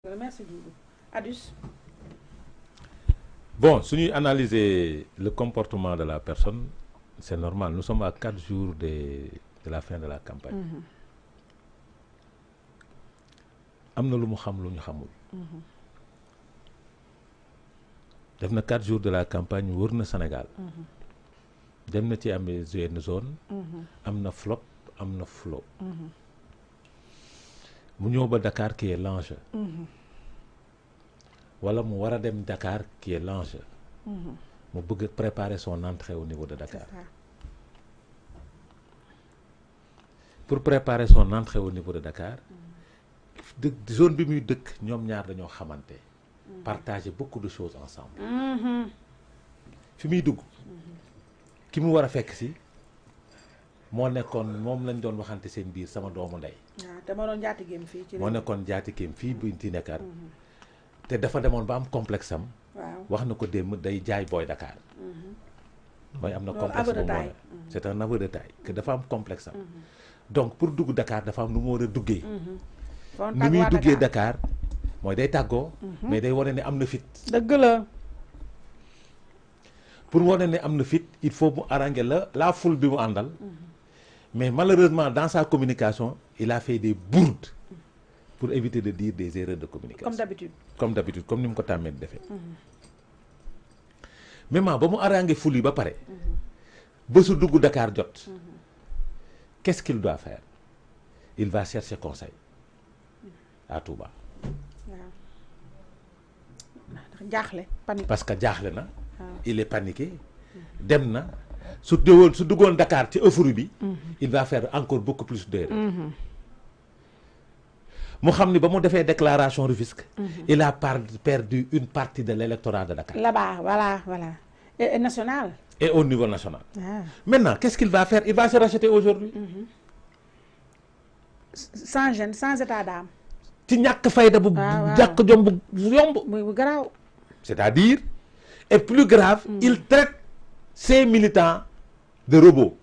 Merci Doudou. Adus. Bon, si nous analysons le comportement de la personne, c'est normal. Nous sommes à 4 jours de la fin de la campagne. Amna lu mu xam lu ñu xamul. Def na 4 jours de la campagne wër na Sénégal. Dem na ci am une zone. Am na flop, am na flow. Mu ñëw ba Dakar qui est l'enjeu. Wala mu war a dem Dakar qui est l'enjeu. Mu bëgg préparer son entrée au niveau de Dakar. Pour préparer son entrée au niveau de Dakar, de zone bi muy dëkk ñoom ñaar dañoo xamante. Partager beaucoup de choses ensemble. Fi muy dugg ki mu war a fekk si moo nekkoon moom lañ doon waxante seen biir sama doomu ndey. waaw te moo doon jaatigeem fii ci moo nekkoon jaatigeem fii buñ ci nekkaat. te dafa demoon ba am complexe am. waaw wax na ko démb day jaay booy Dakar. mooy am na complexe bu mu c'est un aveu de taille que dafa am complexe am. donc pour dugg Dakar dafa am nu mu war a duggee. ni muy duggee Dakar mooy day tàggoo. mais day wane ne am na fit. dëgg la. pour wane ne am na fit il faut mu arranger la foule bi mu àndal. mais malheureusement dans sa communication il a fait des bourdes pour éviter de dire des erreurs de communication. Comme d'habitude comme ni mu ko tàmmee defee. Maintenant ba mu arranger foule yi ba pare. ba su dugg Dakar jot. Qu'est-ce qu'il doit faire? Il va chercher conseil à Touba. Parce que jaaxle na. Il est paniqué. Dem na su duggoon Dakar ci euphorie bi. Il va faire encore beaucoup plus d'erreurs. Mu xam ni ba mu defee déclaration Rufisque. Il a perdu une partie de l'électorat de Dakar. Là-bas, voilà. Et national. Et au niveau national. Maintenant, qu'est-ce qu'il va faire? Il va se racheter aujourd'hui. Sans gêne, sans état d'âme. ci ñàkk fayda bu ñàkk jom bu yomb. bu garaaw. C'est-à-dire, et plus grave, il traite ses militants de robots.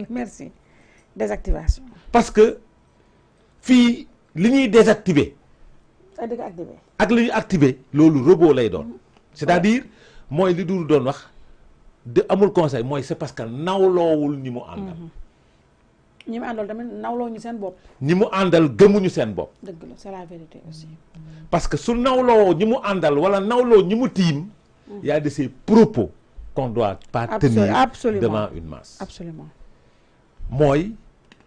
Merci. Désactivation. Parce que fii li ñuy désactiver. ak li ñuy activer loolu robot lay doon. C'est-à-dire mooy li dul doon wax de amul conseil mooy c'est parce que nawloowul ñi mu àndal. ñi mu àndal tamit nawloo ñu seen bopp. ñi mu àndal gëmuñu seen bopp. dëgg la c'est la vérité aussi. parce que su nawloo ñi mu àndal wala nawloo ñi mu tiim. y a de ces propos qu'on doit pas tenir devant une masse. Absolument. mooy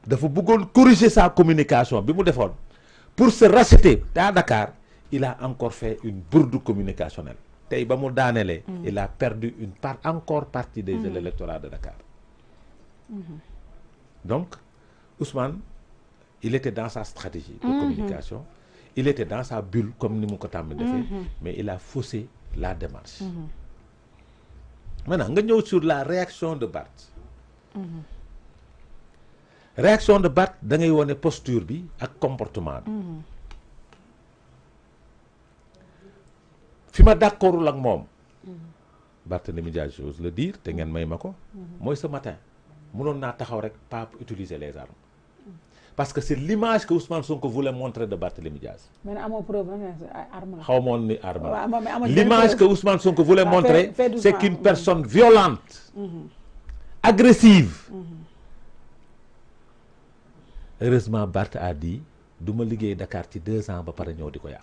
dafa bëggoon corriger sa communication bi mu defoon pour se racheter à Dakar il a encore fait une bourde communicationnelle tey ba mu daanelee il a perdu une partie de l'électorat de Dakar. Donc Ousmane il était dans sa stratégie de communication il était dans sa bulle comme ni mu ko tàmm defee mais il a faussé la démarche. Maintenant nga ñëw sur la réaction de Barth. Réaction de Barth da ngay wone posture bi ak comportement bi. fi ma d'accordul ak moom. Barthélémy Dias, j'ose le dire te ngeen may ma ko. mooy ce matin mënoon naa taxaw rek pas utiliser les armes. Parce que c'est l'image que Ousmane Sonko voulait montrer de Barthélémy Dias. Mais amoo preuve arme la. xaw ma woon ni arme la. L'image que Ousmane Sonko voulait montrer c'est qu'une personne violente. Agressive. Heureusement Barth a dit du ma liggéey Dakar ci 2 ans ba pare ñëw di ko yàq.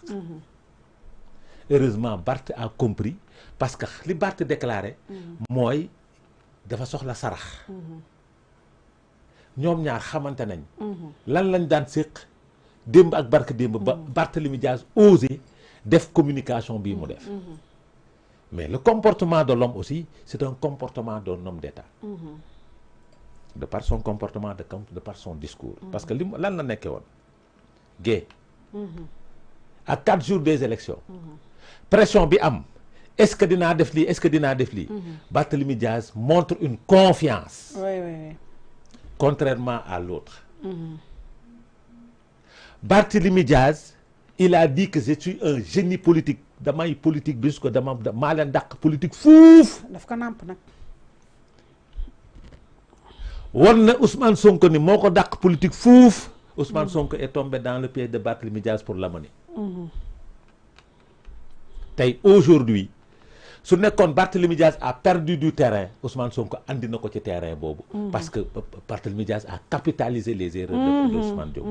Heureusement Barth a compris parce que li Barth déclaré. mooy dafa soxla sarax. ñoom ñaar xamante nañ. lan lañ daan séq démb ak barke démb ba Barthélémy Dias osé def communication bii mu def. mais le comportement de l'homme aussi c'est un comportement d'un homme d'État. De par son comportement de par son discours. Parce que lan la nekkee woon gay. à 4 jours des élections. pression bi am est-ce que dinaa def lii est-ce que dinaa def lii. Barthélémy Dias montre une confiance. Oui. Contrairement à l'autre. Barthélémy Dias il a dit que je suis un génie politique damay politique bis ko maa leen dàq politique fuuf. daf ko nàmp nag. won na Ousmane Sonko ni moo ko dàq politique fuuf Ousmane Sonko est tombé dans le piège de Barthélémy Dias pour l'amener. tey aujourd'hui su nekkoon Barthélémy Diaz a perdu du terrain Ousmane Sonko andi na ko ci terrain boobu. parce que Barthélémy Diaz a capitalisé les erreurs de Ousmane Diop.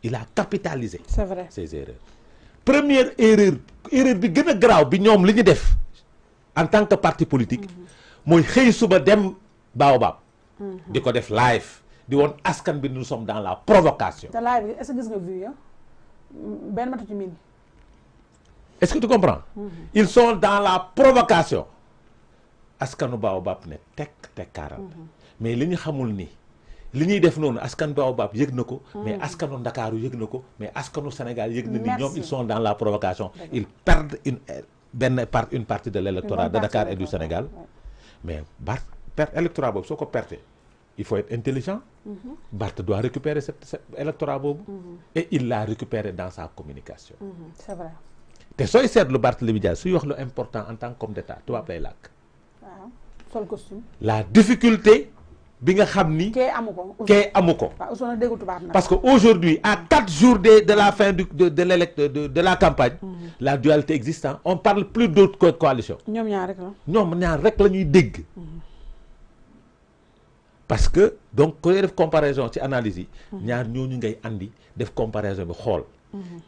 il a capitalisé. c'est vrai ces erreurs. première erreur bi gën a garaaw bi ñoom li ñu def en tant que parti politique mooy xëy suba dem Baobab. di ko def live di woon askan bi nous sommes dans la provocation. te live bi est-ce que gis nga vu ya benn matu ci min. Est-ce que tu comprends? Ils sont dans la provocation. askanu Baobab ne tek kaaral. mais li ñu xamul ni li ñuy def noonu askan Baobab yëg na ko. mais askanu Ndakaaru yëg na ko mais askanu Sénégal yëg na ni ñoom ils sont dans la provocation. ils perdent une partie de l'électorat de Dakar et du Sénégal. mais perte électorat boobu soo ko perte il faut être intelligent. Barth doit récupérer cet électorat boobu. et il l'a récupéré dans sa communication. c'est vrai. te sooy seetlu Barthélémy Diaz suy wax lu important en tant qu'homme d'État tubaab lay làkk. waaw sol costume. la difficulté bi nga xam ni. kee amu ko. waaw Ousmane déggul tubaab nag. parce que aujourd'hui à 4 jours de la fin de la campagne. la dualité existe. on parle plus d'autres coalitions. ñoom ñaar rek la. ñoom ñaar rek la ñuy dégg. parce que donc ku def comparaison ci analyse yi. ñaar ñooñu ngay andi def comparaison bi xool.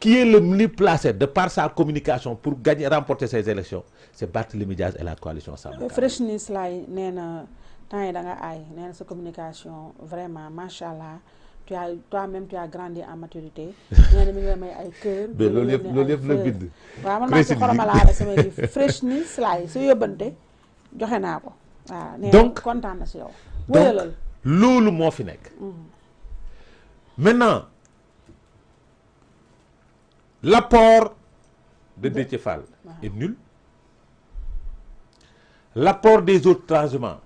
qui est le mieux placé de par sa communication pour gagner remporter ces élections c'est Barthélémy Diaz et la coalition Sàmm. Freshness laay nee na temps yi da nga aay nee na sa communication vraiment macha allah toi-même tu as grandi en maturité. nee na mi ngi la may ay kër. mais loolu yëpp la bind. waaw man maa ngi ci xoromalaale samay gi Freshness laay su yóbbante joxe naa ko. waaw nee na kontaan na si yow. donc loolu moo fi nekk. maintenant. L'apport de Déthié Fall est nul. L'apport des autres transhumants.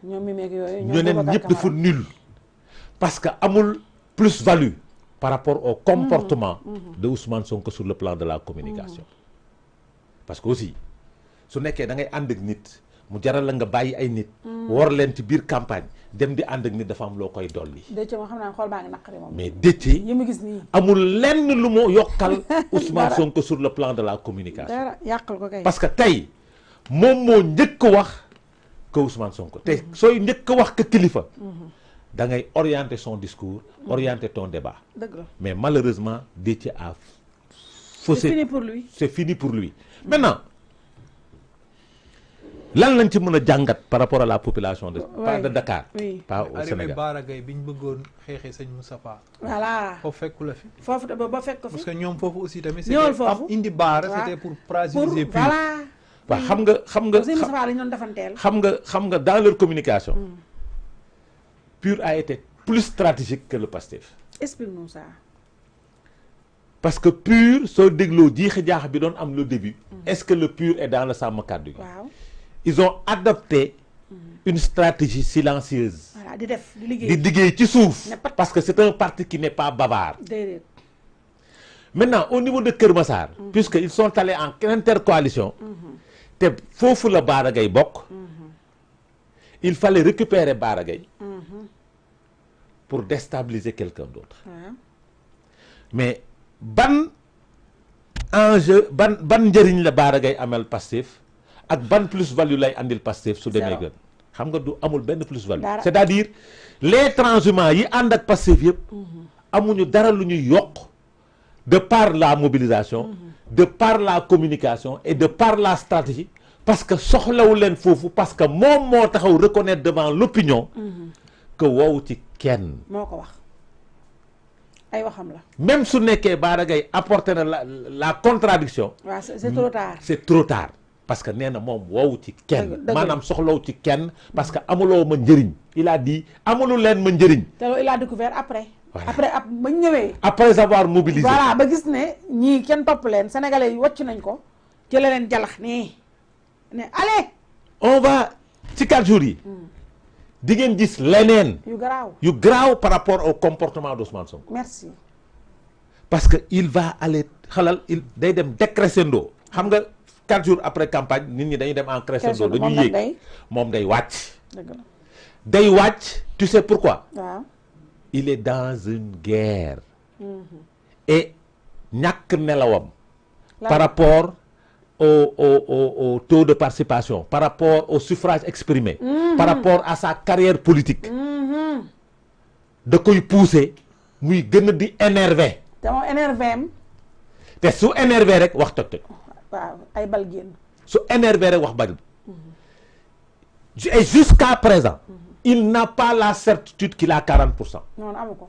Ñëpp nul. Parce que amul plus-value par rapport au comportement de Ousmane Sonko sur le plan de la communication. Parce que aussi su nekkee da ngay ànd ak nit mu jaral la nga bàyyi ay nit. war leen ci biir campagne dem di ànd ak nit dafa am loo koy dolli. Déthié moom xam naa xool baa ngi naqari moom. mais Déthié yi mu gis nii amul lenn lu mu yokkal Ousmane Sonko sur le plan de la communication. dara yàqal ko kay. parce que tey moom moo njëkk wax que Ousmane Sonko te sooy njëkk wax que kilifa. da ngay orienter son discours. orienter ton débat. dëgg la mais malheureusement Déthié a faussé. c'est fini pour lui. c'est fini pour lui. maintenant. lan lañ ci mën a jàngat par rapport à la population de. pas de Dakar. pas au Sénégal. Bara Gaye bi ñu bëggoon xeexee sëñ Moustapha. voilà foofu fekku la fi. foofu ba fekk ko fi. parce que ñoom foofu aussi tamit. ñëwal foofu indi Bara c'était pour fragiliser Pur. voilà. waaw xam nga sëñ Moustapha lañ doon defanteel. xam nga dans leur communication. Pur a été plus stratégique que le Pastef. explique-nous ça. parce que Pur soo dégloo jiixi jaax bi doon am le début. est-ce que le Pur est dans le sàmm kàddu gi. waaw. ils ont adopté une stratégie silencieuse. voilà di liggéey ci suuf. parce que c'est un parti qui n'est pas bavard. déedéet. maintenant au niveau de Kër Massar. puisque ils sont allés en intercoalition. te foofu la Bara Gaye bokk. il fallait récupérer Bara Gaye pour déstabiliser quelqu'un d'autre. mais ban enjeu ban njëriñ la Bara Gaye amel Pastef ak ban plus-value lay andil Pastef su demee gën xam nga du amul benn plus-value. c'est-à-dire les transhumants yi ànd ak Pastef yëpp amuñu dara lu ñuy yokk de par la mobilisation de par la communication et de par la stratégie parce que soxlawu leen foofu parce que moom moo taxaw reconnaître devant l'opinion que woowu ci kenn. moo ko wax ay waxam la. même su nekkee Bara Gaye apporté na la contradiction. waaw c'est trop tard. c'est trop tard parce que nee na moom woowu ci kenn. maanaam soxlawu ci kenn parce que amuloo ma njëriñ. il a dit amulu leen ma njëriñ. te loolu il a découvert après. voilà après ba ñëwee. après avoir mobilisé. voilà ba gis ne ñii kenn topp leen sénégalais yi wàcc nañ ko jëlee leen jalax ne allez. on va ci 4 jours yi. di ngeen gis leneen. yu garaaw par rapport au comportement d'Ousmane Sonko. merci. parce que il va aller xalal il day dem décrescendo xam nga 4 jours après campagne nit ñi dañuy dem en crescendo dañuy yéeg moom day wàcc. day wàcc tu sais pourquoi. waaw. il est dans une guerre. et ñàkk nelawam par rapport au taux de participation, par rapport au suffrage exprimé, par rapport à sa carrière politique, da koy pousser muy gën a di énervé. te moom énervé am. te su énervé rek wax toj toj. waaw ay bal génn. su énervé rek wax bari. Et jusqu'à présent, il n'a pas la certitude qu'il a 40%. non amu ko.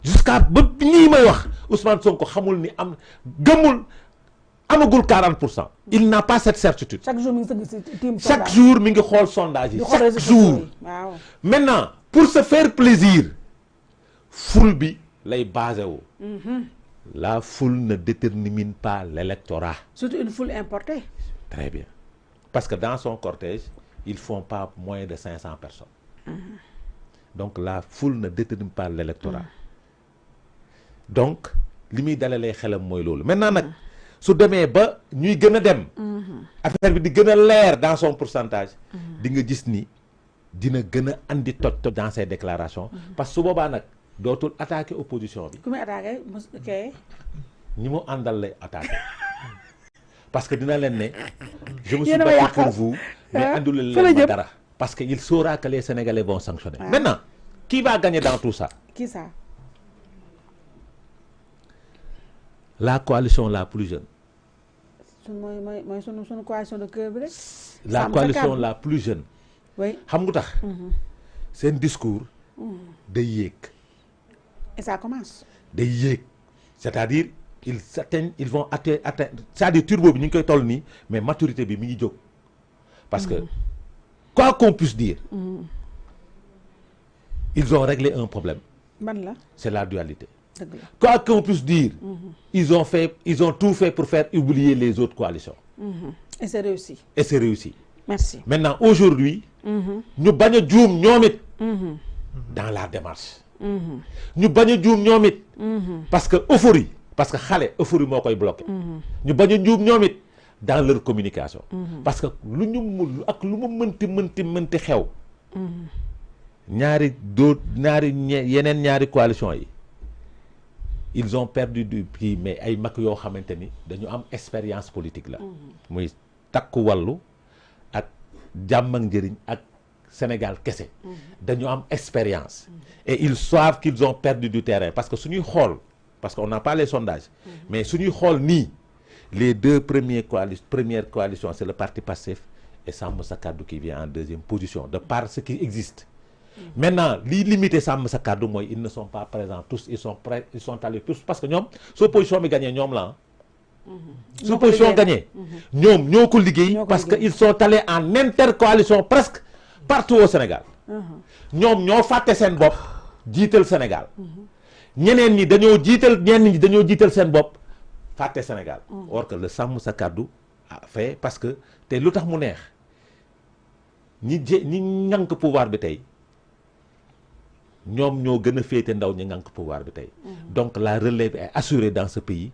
Jusqu'à ba nii may wax Ousmane Sonko xamul ni am gëmul amagul 40%. Il n'a pas cette certitude. chaque jour mi ngi sëgg si team Chaque jour mi ngi xool sondage yi. Chaque jour. waaw. Maintenant pour se faire plaisir foule bi lay basé wu. La foule ne détermine pas l'électorat. surtout une foule importée. Très bien. Parce que dans son cortège, ils font pas moins de 500 personnes. Donc la foule ne détermine pas l'électorat. Donc li muy dalalee xelam mooy loolu. Maintenant nag su demee ba ñuy gën a dem. affaire bi di gën a leer dans son pourcentage. di nga gis ni dina gën a andi toj dans ses déclarations. parce que su boobaa nag dootul attaquer opposition bi. ku muy attaqué ñi mu àndal lay attaqué. parce que dina leen ne. je me suis battu pour vous. mais andul leen ma dara. parce que il saura que les Sénégalais vont sanctionner. Maintenant qui va gagner dans tout ça? Qui ça? La coalition la plus jeune. mooy sunu coalition de cœur bi rek. La coalition la plus jeune. oui xam nga tax. seen discours. day yéeg. et ça commence. day yéeg c'est-à-dire ils vont atteindre c'est-à-dire turbo bi ñu ngi koy toll nii mais maturité bi mi ngi jóg. parce que quoi qu'on puisse dire. ils ont réglé un problème. ban la. c'est la dualité. dëgg la. Quoi qu'on puisse dire. ils ont tout fait pour faire oublier les autres coalitions. et c'est réussi. Et c'est réussi. merci. Maintenant aujourd'hui. ñu bañ a juum ñoom it. dans la démarche. ñu bañ a juum ñoom it. parce que euphorie parce que xale euphorie moo koy bloqué. ñu bañ a juum ñoom it dans leur communication. parce que lu ñu mu ak lu mu mënti xew. yeneen ñaari coalition yi. ils ont perdu du prix mais ay mag yoo xamante ni dañu am expérience politique la. muy takku wàllu ak jàmm ak njëriñ ak Sénégal kese. dañu am expérience. et ils savent qu'ils ont perdu du terrain parce que suñuy xool parce qu'on n'a pas les sondages. mais suñuy xool nii les deux premières coalitions c'est le parti Pastef et Sàmm Sa Kàddu qui vient en deuxième position de par ce qui existe. Maintenant li limité Sàmm Sa Kàddu mooy ils ne sont pas présents tous ils sont prêts ils sont allés tous parce que ñoom su opposition bi gagné ñoom la su opposition gagné ñoom ñoo ko liggéey parce que ils sont allés en intercoalition presque partout au Sénégal. ñoom ñoo fàtte seen bopp jiital Sénégal. ñeneen ñi dañoo jiital seen bopp fàtte Sénégal. or que le Sàmm Sa Kàddu a fait parce que te lu tax mu neex ñi ñànk pouvoir bi tey. ñoom ñoo gën a féete ndaw ñi ngànk pouvoir bi tey. Donc la relève est assurée dans ce pays.